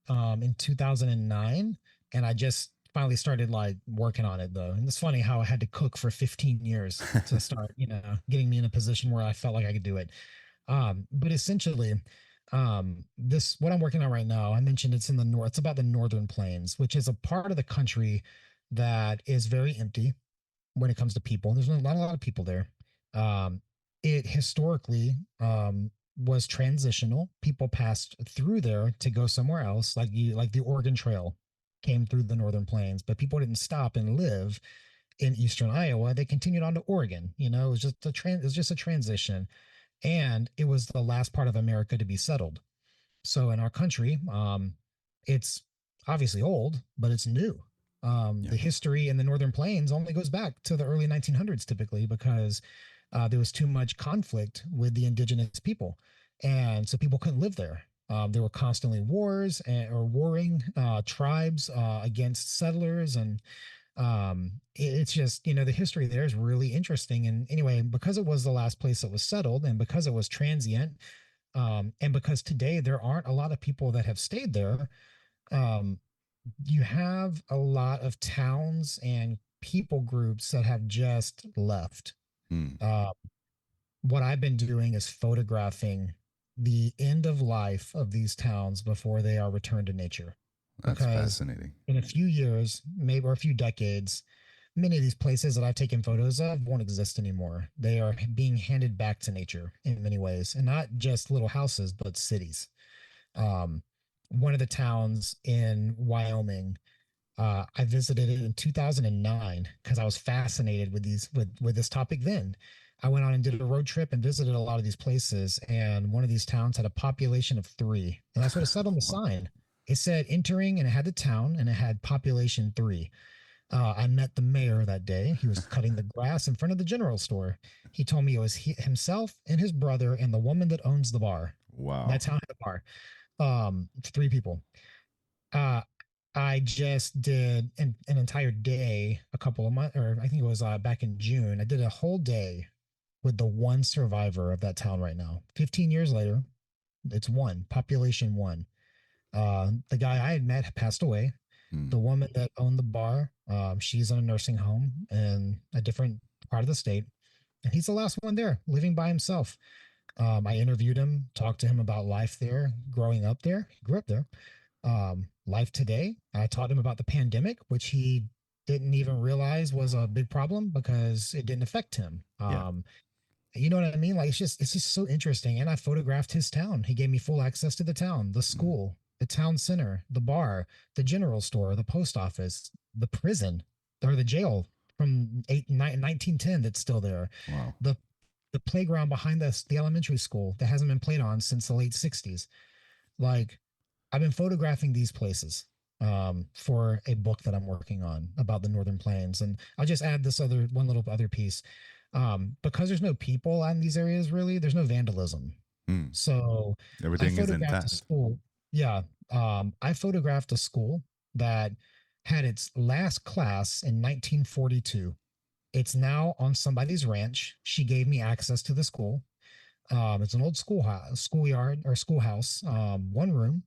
Speaker 2: in 2009, and I just finally started like working on it though. And it's funny how I had to cook for 15 years to start, getting me in a position where I felt like I could do it. But essentially, this what I'm working on right now, I mentioned it's in the north. It's about the northern plains, which is a part of the country that is very empty when it comes to people. There's not a lot of people there. Um, it historically was transitional. People passed through there to go somewhere else, like the Oregon Trail came through the northern plains, but people didn't stop and live in eastern Iowa. They continued on to Oregon. It was just it was just a transition, and it was the last part of America to be settled. So in our country, it's obviously old, but it's new.
Speaker 1: Yeah.
Speaker 2: The history in the Northern Plains only goes back to the early 1900s, typically, because there was too much conflict with the indigenous people, and so people couldn't live there. There were constantly wars or warring tribes against settlers, and it's just the history there is really interesting. And anyway, because it was the last place that was settled, and because it was transient, and because today there aren't a lot of people that have stayed there, um, you have a lot of towns and people groups that have just left.
Speaker 1: Hmm.
Speaker 2: Uh, what I've been doing is photographing the end of life of these towns before they are returned to nature.
Speaker 1: That's
Speaker 2: Because
Speaker 1: fascinating.
Speaker 2: in a few years, maybe or a few decades, many of these places that I've taken photos of won't exist anymore. They are being handed back to nature in many ways, and not just little houses, but cities. Um, one of the towns in Wyoming, I visited it in 2009 because I was fascinated with this topic then. I went on and did a road trip and visited a lot of these places, and one of these towns had a population of 3, and that's what it said on the
Speaker 1: Wow.
Speaker 2: sign. It said entering, and it had the town, and it had population 3. I met the mayor that day. He was cutting the grass in front of the general store. He told me it was himself and his brother and the woman that owns the bar.
Speaker 1: Wow.
Speaker 2: That town had a bar. 3 people. Uh, I just did an entire day a couple of months, or I think it was back in June. I did a whole day with the one survivor of that town right now. 15 years later, it's one, population one. The guy I had met passed away.
Speaker 1: Hmm.
Speaker 2: The woman that owned the bar, she's in a nursing home in a different part of the state. And he's the last one there, living by himself. I interviewed him, talked to him about life there, growing up there. He grew up there. Life today. I taught him about the pandemic, which he didn't even realize was a big problem because it didn't affect him.
Speaker 1: Yeah.
Speaker 2: You know what I mean? Like it's just so interesting. And I photographed his town. He gave me full access to the town, the
Speaker 1: Hmm.
Speaker 2: school, the town center, the bar, the general store, the post office, the prison, or the jail from 1910 that's still there.
Speaker 1: Wow.
Speaker 2: The the playground behind us, the elementary school that hasn't been played on since the late 60s. Like I've been photographing these places. for a book that I'm working on about the Northern Plains. And I'll just add this other one little other piece. Because there's no people in these areas really, there's no vandalism.
Speaker 1: Hmm.
Speaker 2: So I
Speaker 1: Everything is
Speaker 2: photographed a
Speaker 1: intact.
Speaker 2: school. Yeah. I photographed a school that had its last class in 1942. It's now on somebody's ranch. She gave me access to the school. It's an old schoolhouse, schoolyard or schoolhouse, one room.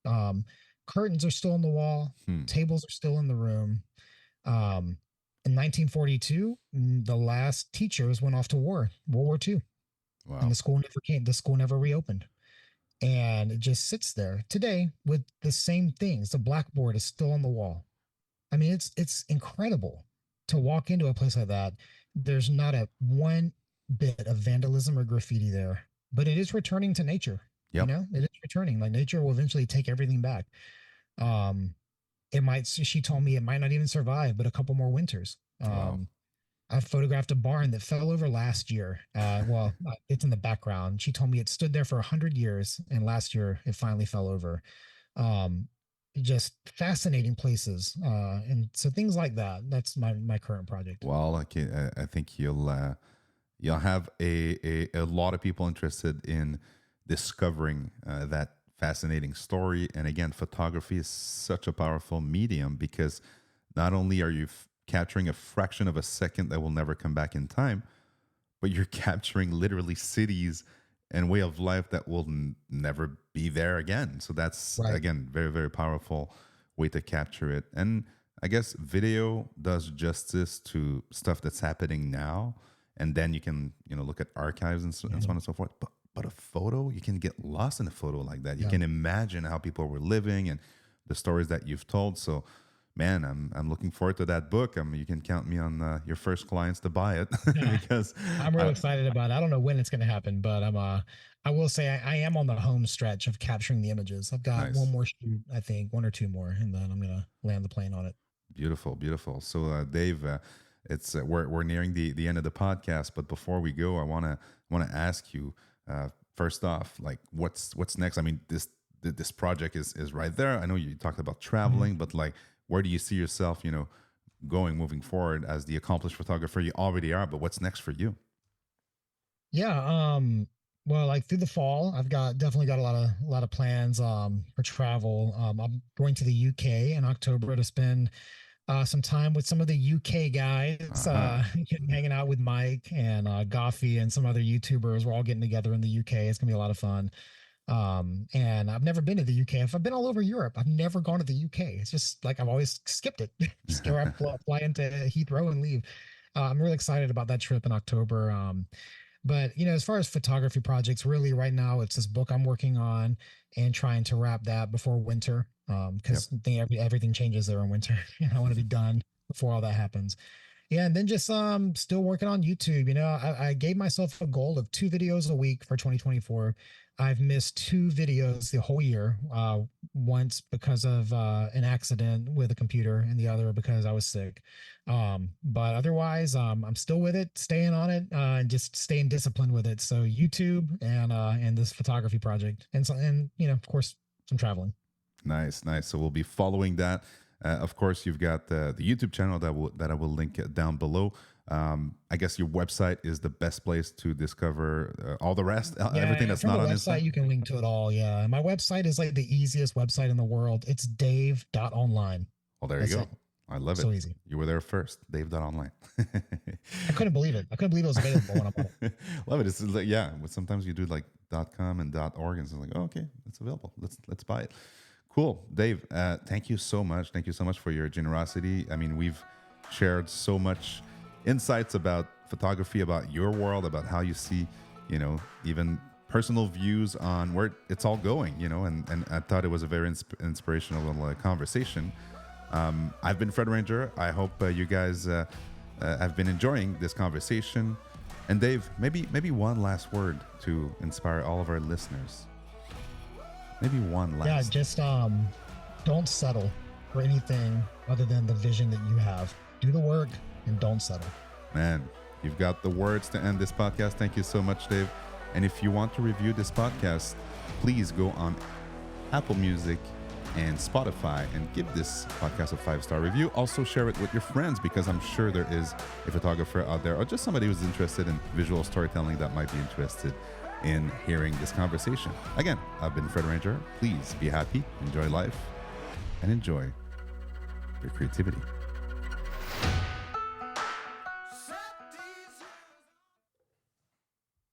Speaker 2: Um, Curtains are still on the wall.
Speaker 1: Hmm.
Speaker 2: Tables are still in the room. Um, in 1942, the last teachers went off to war, World War II, and
Speaker 1: Wow.
Speaker 2: the school never reopened. And it just sits there today with the same things. The blackboard is still on the wall. I mean, it's incredible to walk into a place like that. There's not a one bit of vandalism or graffiti there, but it is returning to nature. You
Speaker 1: Yep.
Speaker 2: know, it is returning. Like nature will eventually take everything back. Um, it might. She told me it might not even survive, but a couple more winters.
Speaker 1: Wow.
Speaker 2: I photographed a barn that fell over last year. It's in the background. She told me it stood there for 100 years, and last year it finally fell over. Um, just fascinating places, and so things like that. That's my current project.
Speaker 1: Well, okay, I think you'll have a lot of people interested in discovering that fascinating story. And again, photography is such a powerful medium because not only are you capturing a fraction of a second that will never come back in time, but you're capturing literally cities and way of life that will never be there again. So that's
Speaker 2: Right.
Speaker 1: again very very powerful way to capture it. And I guess video does justice to stuff that's happening now, and then you can look at archives and so
Speaker 2: Mhm.
Speaker 1: on and so forth. But a photo, you can get lost in a photo like that. You
Speaker 2: Yeah.
Speaker 1: can imagine how people were living and the stories that you've told. So man, I'm looking forward to that book. You can count me on your first clients to buy it
Speaker 2: Yeah.
Speaker 1: because
Speaker 2: I'm real
Speaker 1: I,
Speaker 2: excited about it. I don't know when it's going to happen, but I will say I am on the home stretch of capturing the images. I've got one
Speaker 1: nice,
Speaker 2: more shoot, I think, one or two more, and then I'm gonna land the plane on it.
Speaker 1: beautiful, beautiful. So Dave, it's we're nearing the end of the podcast, but before we go, I wanna ask you first off, like what's next? I mean, this project is right there. I know you talked about
Speaker 2: Mhm.
Speaker 1: traveling, but like, where do you see yourself? Going moving forward as the accomplished photographer you already are, but what's next for you?
Speaker 2: Yeah. Well, like through the fall, I've got definitely got a lot of plans for travel. I'm going to the UK in October to spend some time with some of the UK guys,
Speaker 1: Uh-huh.
Speaker 2: hanging out with Mike and Goffy and some other YouTubers. We're all getting together in the UK. It's gonna be a lot of fun. And I've never been to the UK. If I've been all over Europe, I've never gone to the UK. It's just like I've always skipped it. Just go up, fly into Heathrow and leave. I'm really excited about that trip in October. But as far as photography projects, really right now it's this book I'm working on and trying to wrap that before winter.
Speaker 1: Yep.
Speaker 2: Because everything changes there in winter, and I want to be done before all that happens. Yeah, and then just still working on YouTube. I gave myself a goal of 2 videos a week for 2024. I've missed 2 videos the whole year. Once because of an accident with a computer, and the other because I was sick. But otherwise, I'm still with it, staying on it, and just staying disciplined with it. So YouTube and this photography project, and of course some traveling.
Speaker 1: Nice, nice. So we'll be following that. Of course, you've got the YouTube channel that I will link down below. I guess your website is the best place to discover all the rest, everything
Speaker 2: Yeah,
Speaker 1: that's
Speaker 2: from
Speaker 1: not
Speaker 2: the
Speaker 1: on
Speaker 2: website
Speaker 1: Insta.
Speaker 2: you can link to it all. Yeah, my website is like the easiest website in the world. It's dave.online.
Speaker 1: Well, there you
Speaker 2: That's
Speaker 1: go.
Speaker 2: it.
Speaker 1: I love it.
Speaker 2: So easy.
Speaker 1: You were there first, Dave.online.
Speaker 2: I couldn't believe it. I couldn't believe it was available when I'm on it.
Speaker 1: Love it. It's like, yeah, but sometimes you do like .com and .org, and it's like, oh, okay, it's available. Let's buy it. Cool, Dave. Thank you so much. Thank you so much for your generosity. I mean, we've shared so much insights about photography, about your world, about how you see, even personal views on where it's all going. And I thought it was a very inspirational little conversation. I've been Fred Ranger. I hope you guys have been enjoying this conversation. And Dave, maybe one last word to inspire all of our listeners. Maybe one
Speaker 2: Yeah,
Speaker 1: last.
Speaker 2: just don't settle for anything other than the vision that you have. Do the work and don't settle.
Speaker 1: Man, you've got the words to end this podcast. Thank you so much, Dave. And if you want to review this podcast, please go on Apple Music and Spotify, and give this podcast a 5-star review. Also share it with your friends, because I'm sure there is a photographer out there or just somebody who's interested in visual storytelling that might be interested in hearing this conversation. Again, I've been Fred Ranger. Please be happy, enjoy life, and enjoy your creativity.